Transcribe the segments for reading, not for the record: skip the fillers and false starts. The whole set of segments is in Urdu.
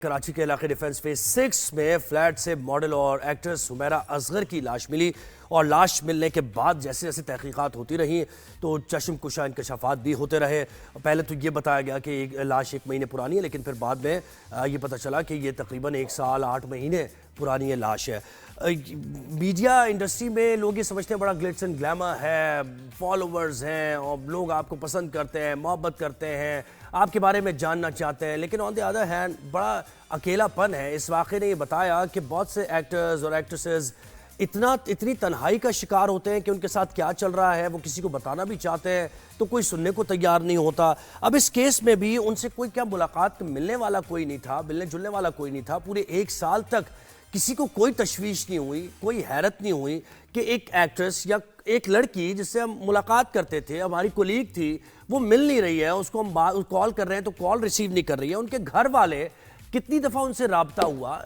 کراچی کے علاقے ڈیفنس فیز 6 میں فلیٹ سے ماڈل اور ایکٹریس حمیرہ اصغر کی لاش ملی اور لاش ملنے کے بعد جیسے جیسے تحقیقات ہوتی رہیں تو چشم کشا انکشافات بھی ہوتے رہے. پہلے تو یہ بتایا گیا کہ لاش 1 مہینے پرانی ہے، لیکن پھر بعد میں یہ پتہ چلا کہ یہ تقریباً 1 سال 8 مہینے پرانی یہ لاش ہے. میڈیا انڈسٹری میں لوگ یہ سمجھتے ہیں بڑا گلٹس اینڈ گلیمر ہے، فالوورز ہیں اور لوگ آپ کو پسند کرتے ہیں، محبت کرتے ہیں، آپ کے بارے میں جاننا چاہتے ہیں، لیکن آن دی ادر ہینڈ بڑا اکیلا پن ہے. اس واقعے نے یہ بتایا کہ بہت سے ایکٹرز اور ایکٹریسز اتنی تنہائی کا شکار ہوتے ہیں کہ ان کے ساتھ کیا چل رہا ہے وہ کسی کو بتانا بھی چاہتے ہیں تو کوئی سننے کو تیار نہیں ہوتا. اب اس کیس میں بھی ان سے کوئی کیا ملاقات ملنے والا کوئی نہیں تھا، ملنے جلنے والا کوئی نہیں تھا. پورے 1 سال تک کسی کو کوئی تشویش نہیں ہوئی، کوئی حیرت نہیں ہوئی کہ ایک ایکٹریس یا ایک لڑکی جس سے ہم ملاقات کرتے تھے، ہماری کولیگ تھی، وہ مل نہیں رہی ہے، اس کو ہم کال کر رہے ہیں تو کال ریسیو نہیں کر رہی ہے. ان کے گھر والے کتنی دفعہ ان سے رابطہ ہوا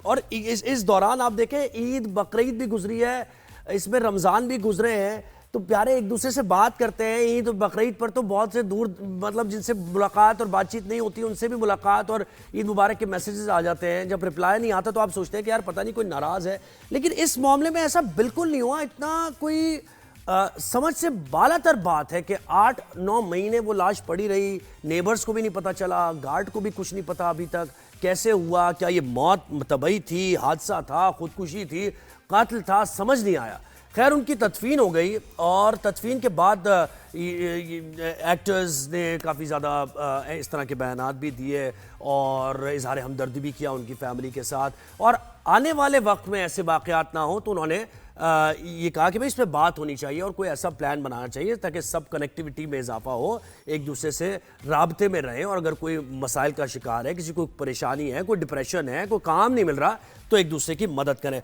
اور اس دوران آپ دیکھیں عید بقرعید بھی گزری ہے، اس میں رمضان بھی گزرے ہیں، تو پیارے ایک دوسرے سے بات کرتے ہیں. عید اور بقرعید پر تو بہت سے دور مطلب جن سے ملاقات اور بات چیت نہیں ہوتی ان سے بھی ملاقات اور عید مبارک کے میسیجز آ جاتے ہیں. جب رپلائی نہیں آتا تو آپ سوچتے ہیں کہ یار پتہ نہیں کوئی ناراض ہے، لیکن اس معاملے میں ایسا بالکل نہیں ہوا. اتنا کوئی سمجھ سے بالا تر بات ہے کہ 8-9 مہینے وہ لاش پڑی رہی، نیبرز کو بھی نہیں پتہ چلا، گارڈ کو بھی کچھ نہیں پتا ابھی تک کیسے ہوا، کیا یہ موت طبعی تھی، حادثہ تھا، خودکشی تھی، قاتل تھا، سمجھ نہیں آیا. خیر ان کی تدفین ہو گئی اور تدفین کے بعد ایکٹرز نے کافی زیادہ اس طرح کے بیانات بھی دیے اور اظہار ہمدردی بھی کیا ان کی فیملی کے ساتھ، اور آنے والے وقت میں ایسے واقعات نہ ہوں تو انہوں نے یہ کہا کہ بھئی اس پہ بات ہونی چاہیے اور کوئی ایسا پلان بنانا چاہیے تاکہ سب کنیکٹیوٹی میں اضافہ ہو، ایک دوسرے سے رابطے میں رہیں، اور اگر کوئی مسائل کا شکار ہے، کسی کو پریشانی ہے، کوئی ڈپریشن ہے، کوئی کام نہیں مل رہا تو ایک دوسرے کی مدد کریں.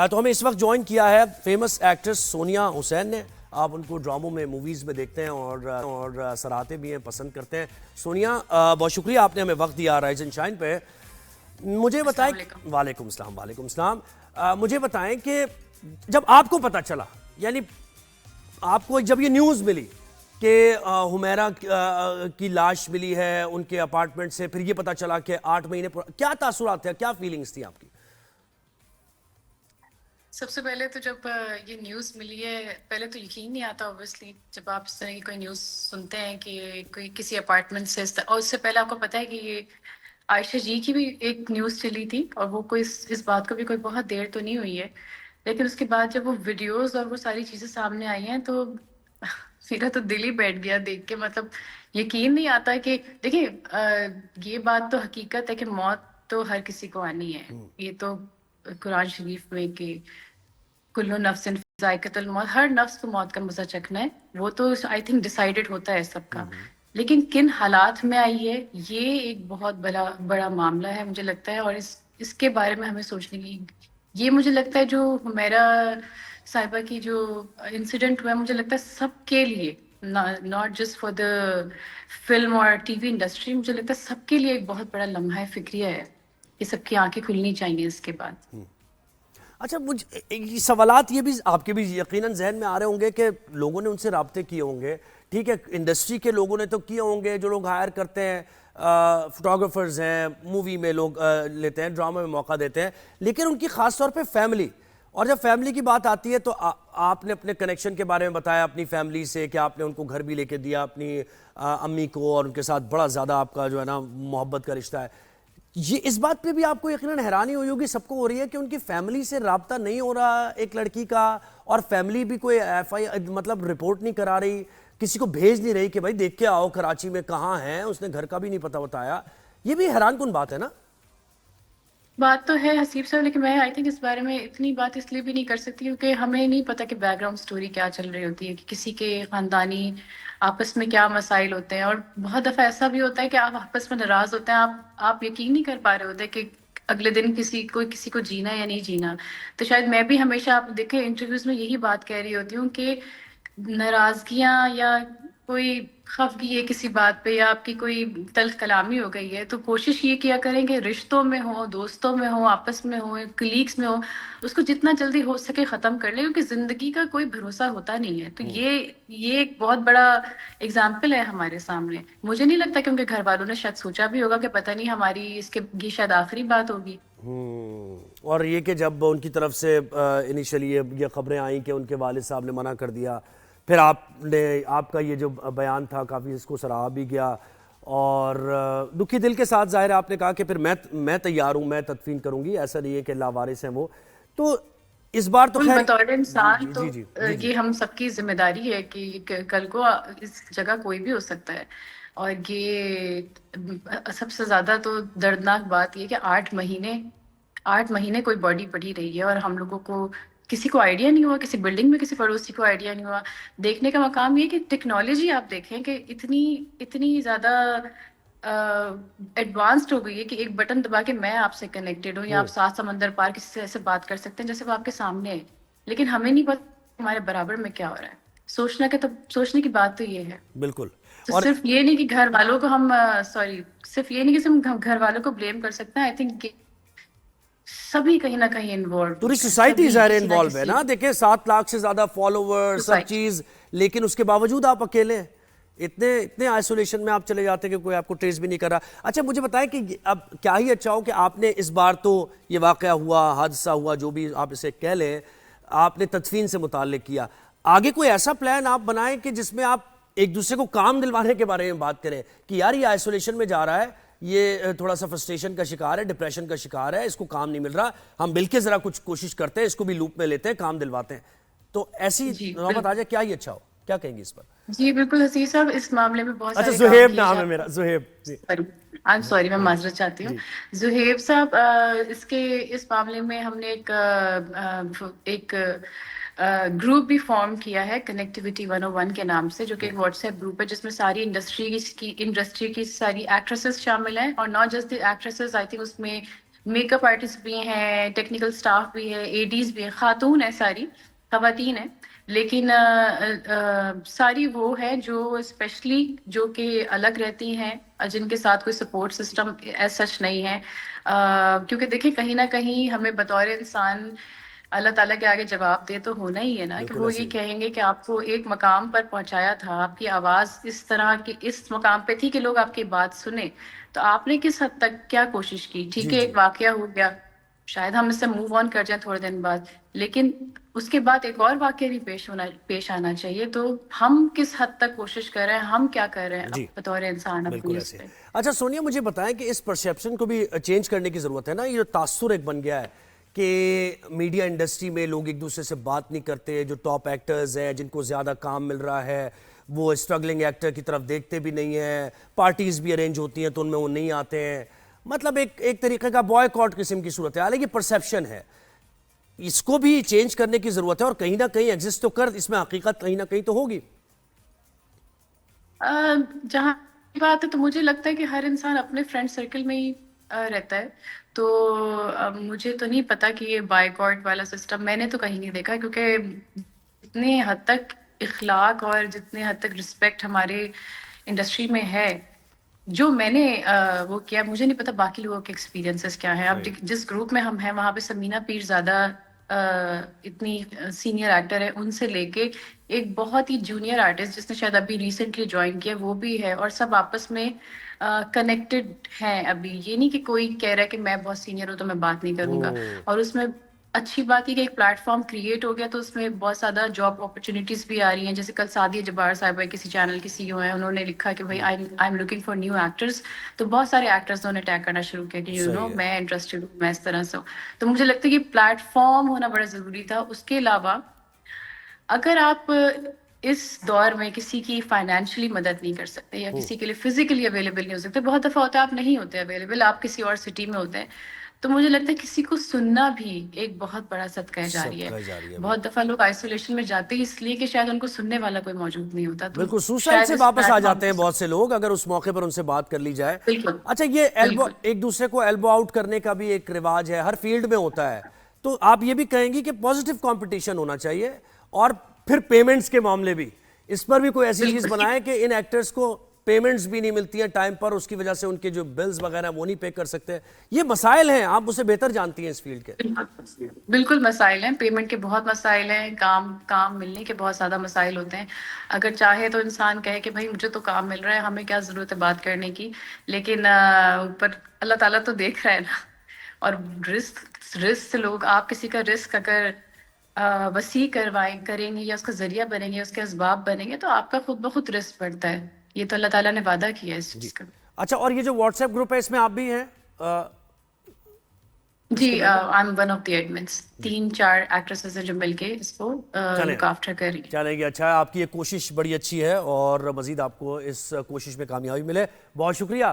تو ہمیں اس وقت جوائن کیا ہے فیمس ایکٹریس سونیا حسین نے. آپ ان کو ڈراموں میں موویز میں دیکھتے ہیں اور سراہتے بھی ہیں، پسند کرتے ہیں. سونیا بہت شکریہ آپ نے ہمیں وقت دیا رائز اینڈ شائن پہ. مجھے بتائیں. وعلیکم السلام. وعلیکم السلام. مجھے بتائیں کہ جب آپ کو پتہ چلا، یعنی آپ کو جب یہ نیوز ملی کہ حمیرہ کی لاش ملی ہے ان کے اپارٹمنٹ سے، پھر یہ پتہ چلا کہ 8 مہینے کیا تاثرات تھے، کیا فیلنگز تھی آپ کی؟ سب سے پہلے تو جب یہ نیوز ملی ہے، پہلے تو یقین نہیں آتا اوبویسلی جب آپ اس طرح کی کوئی نیوز سنتے ہیں کہ کوئی کسی اپارٹمنٹ سے، اور اس سے پہلے آپ کو پتہ ہے کہ یہ عائشہ جی کی بھی ایک نیوز چلی تھی اور وہ کوئی اس بات کو بھی کوئی بہت دیر تو نہیں ہوئی ہے، لیکن اس کے بعد جب وہ ویڈیوز اور وہ ساری چیزیں سامنے آئی ہیں تو میرا تو دل ہی بیٹھ گیا دیکھ کے. مطلب یقین نہیں آتا کہ دیکھیں یہ بات تو حقیقت ہے کہ موت تو ہر کسی کو آنی ہے. یہ تو قرآن شریف میں کہ کلو نفس ذائقۃ الموت، ہر نفس کو موت کا مزہ چکھنا ہے، وہ تو آئی تھنک ڈیسائیڈڈ ہوتا ہے سب کا. لیکن کن حالات میں آئی ہے یہ ایک بہت بڑا معاملہ ہے مجھے لگتا ہے، اور اس کے بارے میں ہمیں سوچنے کی، یہ مجھے لگتا ہے جو حمیرہ صاحبہ کی جو انسیڈنٹ ہوا ہے مجھے لگتا ہے سب کے لیے، not just for the film اور ٹی وی انڈسٹری، مجھے لگتا ہے سب کے لیے ایک بہت بڑا لمحہ فکریہ ہے. یہ سب کی آنکھیں کھلنی چاہیے اس کے بعد. اچھا مجھے سوالات یہ بھی آپ کے بھی یقیناً ذہن میں آ رہے ہوں گے کہ لوگوں نے ان سے رابطے کیے ہوں گے، ٹھیک ہے، انڈسٹری کے لوگوں نے تو کیے ہوں گے، جو لوگ ہائر کرتے ہیں، فوٹوگرافرز ہیں، مووی میں لوگ لیتے ہیں، ڈرامے میں موقع دیتے ہیں، لیکن ان کی خاص طور پہ فیملی. اور جب فیملی کی بات آتی ہے تو آپ نے اپنے کنیکشن کے بارے میں بتایا اپنی فیملی سے کہ آپ نے ان کو گھر بھی لے کے دیا اپنی امی کو، اور ان کے ساتھ بڑا زیادہ آپ کا جو ہے نا محبت کا رشتہ ہے. یہ اس بات پہ بھی آپ کو یقیناً حیرانی ہوئی ہوگی، سب کو ہو رہی ہے کہ ان کی فیملی سے رابطہ نہیں ہو رہا ایک لڑکی کا، اور فیملی بھی کوئی مطلب رپورٹ نہیں کرا رہی، کسی کو بھیج نہیں رہی کہ بھائی دیکھ کے آؤ کراچی میں کہاں ہیں، اس نے گھر کا بھی نہیں پتہ بتایا. یہ بھی حیران کن بات ہے نا؟ بات تو ہے حسیب صاحب، لیکن میں آئی تھنک اس بارے میں اتنی بات اس لیے بھی نہیں کر سکتی کیونکہ ہمیں نہیں پتا کہ بیک گراؤنڈ سٹوری کیا چل رہی ہوتی ہے، کہ کسی کے خاندانی آپس میں کیا مسائل ہوتے ہیں. اور بہت دفعہ ایسا بھی ہوتا ہے کہ آپ آپس میں ناراض ہوتے ہیں، آپ یقین نہیں کر پا رہے ہوتے کہ اگلے دن کسی کو جینا یا نہیں جینا. تو شاید میں بھی ہمیشہ آپ دیکھیں انٹرویوز میں یہی بات کہہ رہی ہوتی ہوں کہ ناراضگیاں یا کوئی خفگی ہے کسی بات پہ یا آپ کی کوئی تلخ کلامی ہو گئی ہے تو کوشش یہ کیا کریں کہ رشتوں میں ہو، دوستوں میں ہو، آپس میں ہو، کلیگس میں ہو، اس کو جتنا جلدی ہو سکے ختم کر لیں، کیونکہ زندگی کا کوئی بھروسہ ہوتا نہیں ہے. تو یہ ایک بہت بڑا اگزامپل ہے ہمارے سامنے. مجھے نہیں لگتا کہ ان کے گھر والوں نے شاید سوچا بھی ہوگا کہ پتہ نہیں ہماری اس کے یہ شاید آخری بات ہوگی. اور یہ کہ جب ان کی طرف سے انیشلی یہ خبریں آئیں کہ ان کے والد صاحب نے منع کر دیا، پھر آپ کا یہ جو بیان تھا کافی اس کو سراہا بھی گیا، اور دکھی دل کے ساتھ ظاہر ہے آپ نے کہا کہ پھر میں تیار ہوں، میں تدفین کروں گی، ایسا نہیں ہے کہ لاوارث ہیں وہ. تو اس بار تو خیر بطور انسان تو جی یہ ہم سب کی ذمہ داری ہے کہ کل کو اس جگہ کوئی بھی ہو سکتا ہے. اور یہ سب سے زیادہ تو دردناک بات یہ کہ 8 مہینے کوئی باڈی پڑی رہی ہے اور ہم لوگوں کو کسی کو آئیڈیا نہیں ہوا، کسی بلڈنگ میں کسی پڑوسی کو آئیڈیا نہیں ہوا. دیکھنے کا مقام یہ کہ ٹیکنالوجی آپ دیکھیں کہ اتنی زیادہ ایڈوانسڈ ہو گئی ہے کہ ایک بٹن دبا کے میں آپ سے کنیکٹڈ ہوں یا آپ 7 سمندر پار کسی سے ایسے بات کر سکتے ہیں جیسے وہ آپ کے سامنے ہے، لیکن ہمیں نہیں پتا ہمارے برابر میں کیا ہو رہا ہے. سوچنے کی بات تو یہ ہے. بالکل. تو اور صرف یہ نہیں کہ گھر والوں کو ہم صرف یہ نہیں کہ ہم گھر والوں کو بلیم کر سکتے ہیں. آئی تھنک سبھی کہیں نہ کہیں انوالوڈ پوری ہیں، سوسائٹی سبھی ظاہر کسی نہ انوالو ہے کسی نا. دیکھیں 7 لاکھ سے زیادہ فالوور سب سوسائٹی. چیز، لیکن اس کے باوجود آپ اکیلے ہیں، اتنے آئسولیشن میں آپ چلے جاتے ہیں کہ کوئی آپ کو ٹریس بھی نہیں کر رہا. اچھا مجھے بتائیں کہ اب کیا ہی اچھا ہو کہ آپ نے اس بار تو یہ واقعہ ہوا، حادثہ ہوا، جو بھی آپ اسے کہہ لیں، آپ نے تدفین سے متعلق کیا. آگے کوئی ایسا پلان آپ بنائیں کہ جس میں آپ ایک دوسرے کو کام دلوانے کے بارے میں بات کریں کہ یار یہ آئسولیشن میں جا رہا ہے، یہ تھوڑا سا فرسٹریشن کا شکار ہے، ڈپریشن کا شکار ہے، اس کو کام نہیں مل رہا، ہم مل کے ذرا کچھ کوشش کرتے ہیں، اس کو بھی لوپ میں لیتے ہیں، کام دلواتے ہیں. تو ایسی جی نوبت آ جائے کیا ہی اچھا ہو، کیا کہیں گے اس پر؟ جی بالکل حسین صاحب، اس معاملے میں بہت اچھا سارے کام زہیب کیے نام ہے جاتے میرا، زہیب. جی I'm sorry، میں معذرت چاہتی ہوں. زہیب صاحب، اس معاملے میں ہم نے ایک گروپ بھی فارم کیا ہے کنیکٹیوٹی 101 کے نام سے، جو کہ ایک واٹس ایپ گروپ ہے جس میں ساری انڈسٹری کی ساری ایکٹریسز شامل ہیں. اور not just the actresses, I think اس میں میک اپ آرٹسٹ بھی ہیں، ٹیکنیکل اسٹاف بھی ہے، ایڈیز بھی ہیں، خاتون ہیں، ساری خواتین ہیں. لیکن ساری وہ ہے جو اسپیشلی جو کہ الگ رہتی ہیں، جن کے ساتھ کوئی سپورٹ سسٹم ایز سچ نہیں ہے. کیونکہ دیکھیں کہیں نہ کہیں ہمیں بطور انسان اللہ تعالیٰ کے آگے جواب دے تو ہونا ہی ہے نا، کہ بالکل وہ ایسے یہ ہی. کہیں گے کہ آپ کو ایک مقام پر پہنچایا تھا، آپ کی آواز اس طرح کی اس مقام پہ تھی کہ لوگ آپ کی بات سنیں، تو آپ نے کس حد تک کیا کوشش کی. ٹھیک ہے ایک واقعہ ہو گیا، شاید ہم اس سے موو آن کر جائیں تھوڑے دن بعد، لیکن اس کے بعد ایک اور واقعہ بھی پیش آنا چاہیے. تو ہم کس حد تک کوشش کر رہے ہیں، ہم کیا کر رہے ہیں بطور انسان بالکل اپنی اس ایسے. پہ. اچھا سونیا مجھے بتائیں کہ اس پرسیپشن کو بھی چینج کرنے کی ضرورت ہے نا. یہ جو تاثر ایک بن گیا ہے کہ میڈیا انڈسٹری میں لوگ ایک دوسرے سے بات نہیں کرتے، جو ٹاپ ایکٹرز ہیں جن کو زیادہ کام مل رہا ہے وہ اسٹرگلنگ ایکٹر کی طرف دیکھتے بھی نہیں ہیں، پارٹیز بھی ارینج ہوتی ہیں تو ان میں وہ نہیں آتے ہیں. مطلب ایک طریقے کا بوائے کاٹ قسم کی صورت ہے. حالانکہ یہ پرسیپشن ہے، اس کو بھی چینج کرنے کی ضرورت ہے، اور کہیں نہ کہیں ایگزسٹ تو کر، اس میں حقیقت کہیں نہ کہیں تو ہوگی. جہاں بات ہے تو مجھے لگتا ہے کہ ہر انسان اپنے فرینڈ سرکل میں ہی رہتا ہے. تو مجھے تو نہیں پتا کہ یہ بائیکاٹ والا سسٹم میں نے تو کہیں نہیں دیکھا، کیونکہ جتنے حد تک اخلاق اور جتنے حد تک رسپیکٹ ہمارے انڈسٹری میں ہے، جو میں نے وہ کیا، مجھے نہیں پتا باقی لوگوں کے ایکسپیرینسز کیا ہیں. اب جس گروپ میں ہم ہیں وہاں پہ سمینہ پیر زیادہ اتنی سینئر ایکٹر ہے، ان سے لے کے ایک بہت ہی جونیئر آرٹسٹ جس نے شاید ابھی ریسنٹلی جوائن کیا وہ بھی ہے، اور سب آپس میں کنیکٹڈ ہیں. ابھی یہ نہیں کہ کوئی کہہ رہا ہے کہ میں بہت سینئر ہوں تو میں بات نہیں کروں گا. اور اس میں اچھی بات یہ کہ ایک پلیٹ فارم کریٹ ہو گیا تو اس میں بہت زیادہ جاب اپرچونیٹیز بھی آ رہی ہیں. جیسے کل سعدیہ جبار صاحبہ کسی چینل کی سی او ہیں، انہوں نے لکھا کہ بھائی I am looking for new actors, تو بہت سارے ایکٹرز نے اٹیک کرنا شروع کیا کہ میں انٹرسٹڈ ہوں، میں اس طرح سے ہوں. تو مجھے لگتا ہے کہ پلیٹ فارم ہونا بڑا ضروری تھا. اس کے علاوہ اگر آپ اس دور میں کسی کی فائنینشلی مدد نہیں کر سکتے یا کسی کے لیے فزیکلی اویلیبل نہیں ہو سکتے، بہت دفعہ ہوتا ہے آپ نہیں ہوتے اویلیبل، آپ کسی اور سٹی میں ہوتے ہیں، تو مجھے لگتا ہے کسی کو سننا بھی ایک بہت بڑا صدقہ جاری ہے. بہت دفعہ لوگ آئسولیشن میں جاتے ہیں اس لیے کہ شاید ان کو سننے والا کوئی موجود نہیں ہوتا. تو بالکل سوسائڈ شاید سے اس واپس آ پلیٹ جاتے ہیں فارم بہت سے لوگ اگر اس موقع پر ان سے بات کر لی جائے. بالکل اچھا یہ بالکل ایک دوسرے کو ایلبو آؤٹ کرنے کا بھی ایک رواج ہے، ہر فیلڈ میں ہوتا ہے. تو آپ یہ بھی کہیں گی کہ پازیٹیو کمپٹیشن ہونا چاہیے، اور پھر پیمنٹس کے معاملے بھی اس پر بھی کوئی ایسی چیز بنائے کہ ان ایکٹرز کو پیمنٹس بھی نہیں ملتی ہیں ٹائم پر, اس کی وجہ سے ان کے جو بلز وغیرہ وہ نہیں پے کر سکتے. یہ مسائل ہیں, آپ اسے بہتر جانتی ہیں اس فیلڈ کے. بالکل مسائل ہیں, پیمنٹ کے بہت مسائل ہیں, کام ملنے کے بہت زیادہ مسائل ہوتے ہیں. اگر چاہے تو انسان کہے کہ بھائی مجھے تو کام مل رہا ہے, ہمیں کیا ضرورت ہے بات کرنے کی, لیکن اوپر اللہ تعالیٰ تو دیکھ رہا ہے نا. اور رسک لوگ, آپ کسی کا رسک اگر وسیع کریں گے یا اس کا ذریعہ بنیں گے, اس کے اسباب بنیں گے, تو آپ کا خود بخود رسک بڑھتا ہے. یہ تو اللہ تعالیٰ نے وعدہ کیا ہے اس چیز کا. اچھا, اور یہ جو واٹس ایپ گروپ ہے اس میں آپ بھی ہیں؟ جی, I am one of the admins. 3-4 actresses ہیں جو مل کے اس کو لک آفٹر کر رہی ہیں. چلیں گے, اچھا ہے, آپ کی یہ کوشش بڑی اچھی ہے اور مزید آپ کو اس کوشش میں کامیابی ملے. بہت شکریہ.